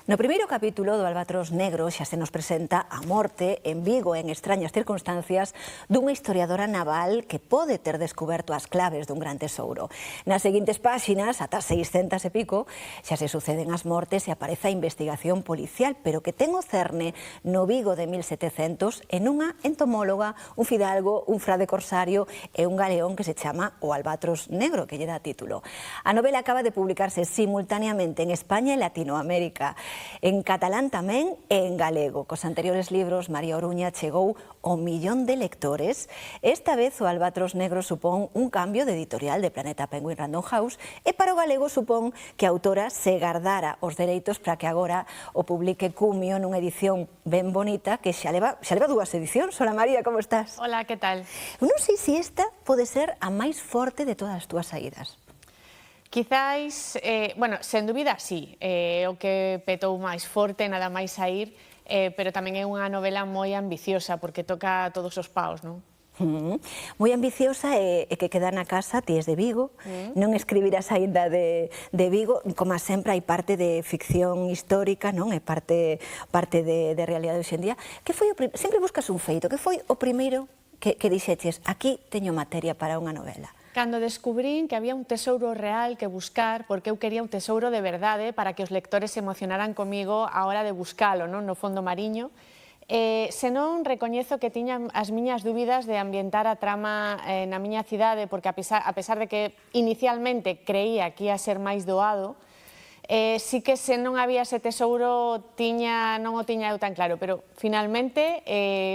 No primeiro capítulo do Albatros Negro xa se nos presenta a morte en Vigo en extrañas circunstancias dunha historiadora naval que pode ter descoberto as claves dun gran tesouro. Nas seguintes páxinas, ata 600 e pico, xa se suceden as mortes e aparece a investigación policial, pero que ten o cerne no Vigo de 1700 en unha entomóloga, un fidalgo, un frade corsario e un galeón que se chama o Albatros Negro, que lle dá título. A novela acaba de publicarse simultaneamente en España e Latinoamérica, en catalán tamén e en galego. Cos anteriores libros, María Oruña chegou ao 1.000.000 de lectores. Esta vez o Albatros Negro supón un cambio de editorial de Planeta Penguin Random House e para o galego supón que a autora se gardara os dereitos para que agora o publique Cumio nunha edición ben bonita que xa leva dúas edicións. Hola María, como estás? Hola, que tal? Non sei se esta pode ser a máis forte de todas as túas saídas. Quizáis, bueno, sen dúbida, sí, o que petou máis forte, nada máis saír, pero tamén é unha novela moi ambiciosa, porque toca todos os paos, non? Moi ambiciosa e que queda na casa, ti és de Vigo, non escribirás aínda de Vigo, como sempre hai parte de ficción histórica, non? E parte de realidade hoxendía. Que foi sempre buscas un feito, que foi o primeiro que dixeches, aquí teño materia para unha novela? Cando descubrín que había un tesouro real que buscar, porque eu quería un tesouro de verdade para que os lectores se emocionaran comigo a hora de buscalo, non? No fondo mariño. Senón, recoñezo que tiña as miñas dúbidas de ambientar a trama na miña cidade, porque a pesar de que inicialmente creía que ia ser máis doado, sí que se non había ese tesouro non o tiña eu tan claro, pero finalmente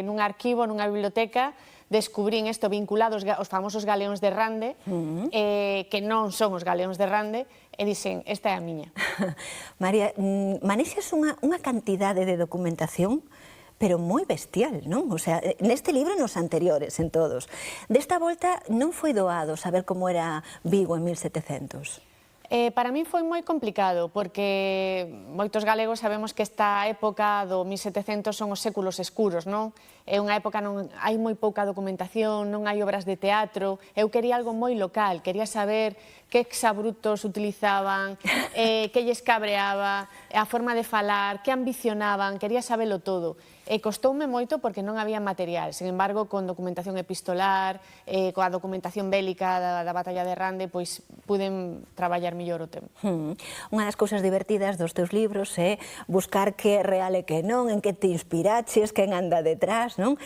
nun arquivo, nunha biblioteca, descubrín isto vinculado aos famosos galeóns de Rande, que non son os galeóns de Rande, e dixen, esta é a miña. María, manexas unha cantidade de documentación, pero moi bestial, non? O sea, neste libro e nos anteriores, en todos. Desta volta non foi doado saber como era Vigo en 1700. Para min foi moi complicado, porque moitos galegos sabemos que esta época do 1700 son os séculos escuros, non? É unha época non hai moi pouca documentación, non hai obras de teatro. Eu quería algo moi local, quería saber que exabrutos utilizaban, que lles cabreaba, a forma de falar, que ambicionaban, quería sabelo todo. E costoume moito porque non había material. Sin embargo, con documentación epistolar, coa documentación bélica da batalla de Rande, pois puden traballar mellor o tema. Unha das cousas divertidas dos teus libros é buscar que é real e que non, en que te inspiraches, quen anda detrás, non?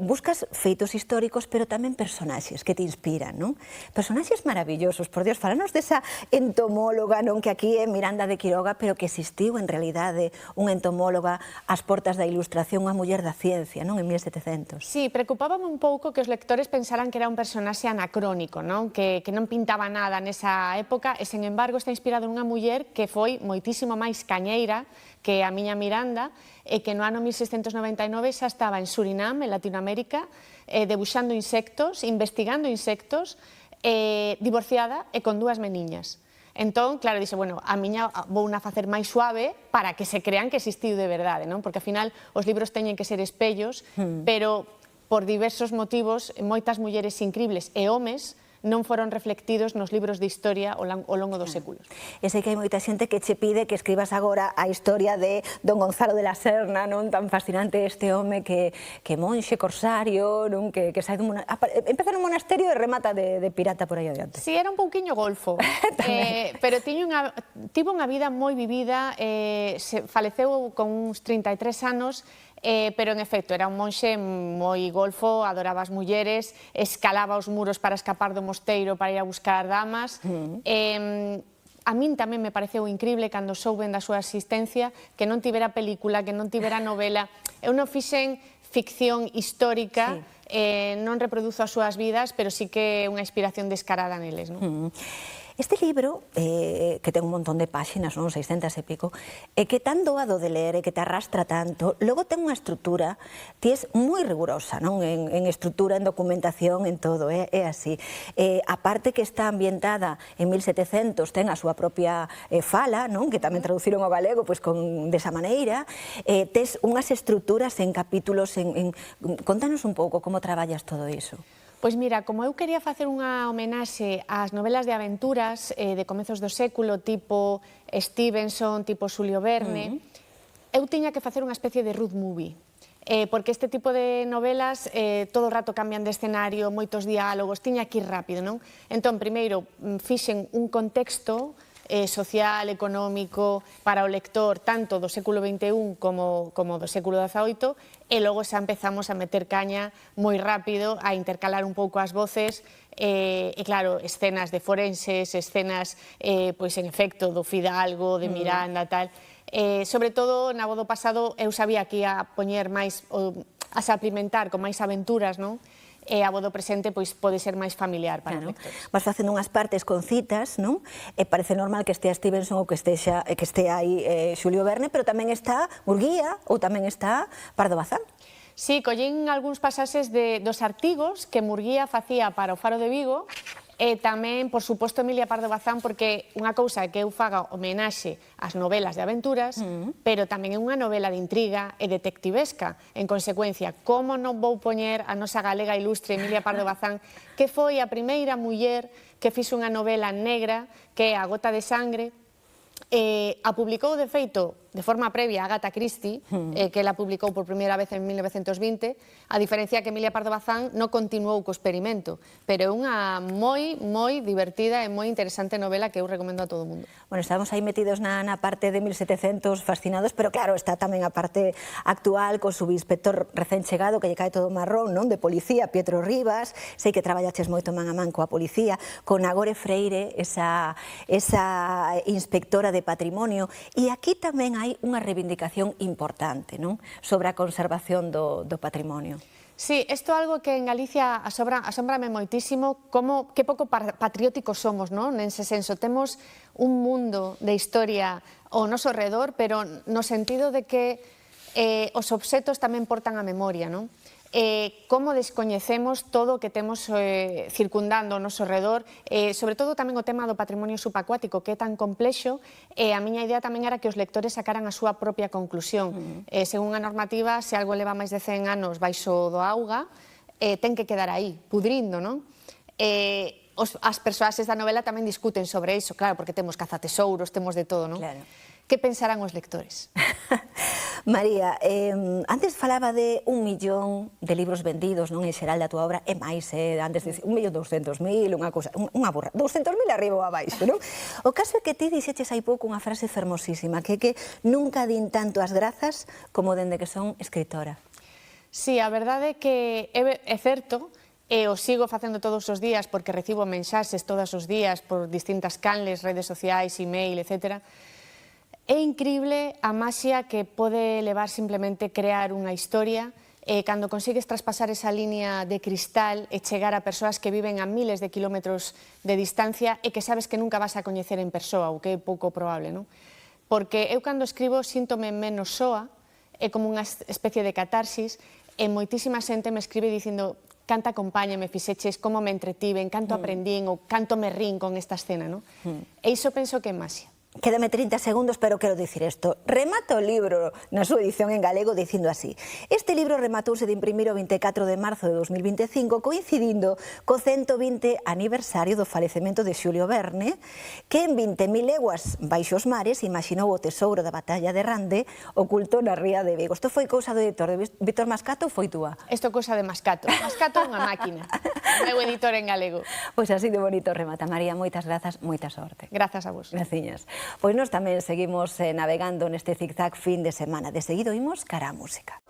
Buscas feitos históricos, pero tamén personaxes que te inspiran, non? Personaxes maravillosos, por Dios, falanos desa entomóloga, non? Que aquí é Miranda de Quiroga, pero que existiu en realidade unha entomóloga ás portas da Ilustración, unha muller da ciencia, non? En 1700. Sí, preocupábame un pouco que os lectores pensaran que era un personaxe anacrónico, non? Que non pintaba nada nesa época, e, sen embargo, está inspirado nunha muller que foi moitísimo máis cañeira que a miña Miranda, e que no ano 1699 xa estaba en Surinam, en Latinoamérica, debuxando insectos, investigando insectos, divorciada e con dúas meniñas. Entón, claro, dixe, bueno, a miña vou na facer máis suave para que se crean que existiu de verdade, non? Porque, ao final, os libros teñen que ser espellos, pero, por diversos motivos, moitas mulleres incribles e homes non foron reflectidos nos libros de historia ao longo dos séculos. E sei que hai moita xente que che pide que escribas agora a historia de Don Gonzalo de la Serna, non? Tan fascinante este home que monxe corsario, non? Que sai dun empeza nun monasterio e remata de pirata por aí adiante. Si, era un pouquiño golfo, pero tivo unha vida moi vivida, faleceu con uns 33 anos, pero, en efecto, era un monxe moi golfo, adoraba as mulleres, escalaba os muros para escapar do mosteiro para ir a buscar damas. A min tamén me pareceu increíble cando souben da súa existencia, que non tivera película, que non tivera novela. Eu non fixen ficción histórica, non reproduzo as súas vidas, pero sí que é unha inspiración descarada neles, non? Este libro, que ten un montón de páxinas, non? 600 e pico, e que tan doado de ler e que te arrastra tanto, logo ten unha estrutura, ti és moi rigurosa, non? En estrutura, en documentación, en todo, é así. A parte que está ambientada en 1700, ten a súa propia fala, non? Que tamén traduciron ao galego, pois desa maneira. Tes unhas estruturas en capítulos, contanos un pouco como traballas todo iso. Pois mira, como eu quería facer unha homenaxe ás novelas de aventuras de comezos do século, tipo Stevenson, tipo Xulio Verne, eu tiña que facer unha especie de road movie. Porque este tipo de novelas todo o rato cambian de escenario, moitos diálogos, tiña que ir rápido, non? Entón, primeiro, fixen un contexto social, económico, para o lector, tanto do século XXI como do século XVIII, e logo xa empezamos a meter caña moi rápido, a intercalar un pouco as voces, e claro, escenas de forenses, escenas, pois en efecto, do Fidalgo, de Miranda, tal. Sobre todo, na voz do pasado, eu sabía que ia poñer máis, a salpimentar con máis aventuras, non? E a voz do presente pois pode ser máis familiar para os lectores. Vas facendo unhas partes con citas, non? E parece normal que estea Stevenson ou que estea aí Xulio Verne, pero tamén está Murguía ou tamén está Pardo Bazán. Sí, collín algúns pasaxes dos artigos que Murguía facía para o Faro de Vigo, e tamén, por suposto, Emilia Pardo Bazán, porque unha cousa é que eu faga homenaxe ás novelas de aventuras, pero tamén é unha novela de intriga e detectivesca. En consecuencia, como non vou poñer a nosa galega ilustre Emilia Pardo Bazán, que foi a primeira muller que fixo unha novela negra, que é A gota de sangre, a publicou, de feito, de forma previa a Agatha Christie, que ela publicou por primeira vez en 1920, a diferencia que Emilia Pardo Bazán non continuou co experimento, pero é unha moi divertida e moi interesante novela que eu recomendo a todo o mundo. Bueno, estamos aí metidos na parte de 1700 fascinados, pero claro, está tamén a parte actual co subinspector recén chegado que lle cae todo marrón, non? De policía, Pietro Rivas, sei que traballaches moito man a man coa policía, con Agore Freire, esa inspectora de patrimonio, e aquí tamén hai unha reivindicación importante, non? Sobre a conservación do patrimonio. Sí, isto é algo que en Galicia asómbrame moitísimo, que pouco patrióticos somos, non? Nese senso, temos un mundo de historia ao noso redor, pero no sentido de que os obxetos tamén portan a memoria, non? Como descoñecemos todo o que temos circundando o noso redor, sobre todo tamén o tema do patrimonio subacuático, que é tan complexo, e a miña idea tamén era que os lectores sacaran a súa propia conclusión. Según a normativa, se algo leva máis de 100 anos baixo do auga, ten que quedar aí, pudrindo, non? As persoaxes da novela tamén discuten sobre iso, claro, porque temos cazatesouros, temos de todo, non? Claro. Que pensarán os lectores? María, antes falaba de 1 millón de libros vendidos, non, en xeral da túa obra, e máis, antes de 1.200.000, unha cousa, unha burra, 200.000 arriba ou abaixo, non? O caso é que ti dixeches hai pouco unha frase fermosísima, que nunca din tanto as grazas como dende que son escritora. Sí, a verdade é que é certo, e o sigo facendo todos os días porque recibo mensaxes todos os días por distintas canles, redes sociais, email, etcétera. É incrible a maxia que pode levar simplemente crear unha historia cando consigues traspasar esa línea de cristal e chegar a persoas que viven a miles de kilómetros de distancia e que sabes que nunca vas a coñecer en persoa, o que é pouco probable, non? Porque eu cando escribo síntome menos soa, é como unha especie de catarsis, e moitísima xente me escribe dicindo canta compaña me fixeches, como me entretiven, canto aprendín ou canto me rin con esta escena, non? E iso penso que é maxia. Quédame 30 segundos, pero quero dicir isto. Remata o libro na súa edición en galego dicindo así: este libro rematouse de imprimir o 24 de marzo de 2025 coincidindo co 120 aniversario do falecemento de Xulio Verne, que en 20.000 leguas baixo os mares imaxinou o tesouro da batalla de Rande oculto na ría de Vigo. Isto foi cousa do editor de Víctor Mascato ou foi túa? Isto é cousa de Mascato. Mascato é unha máquina. Meu editor en galego. Pois así de bonito remata. María, moitas grazas, moita sorte. Grazas a vos. Graciñas. Pois nós tamén seguimos navegando neste zigzag fin de semana. De seguido imos cara a música.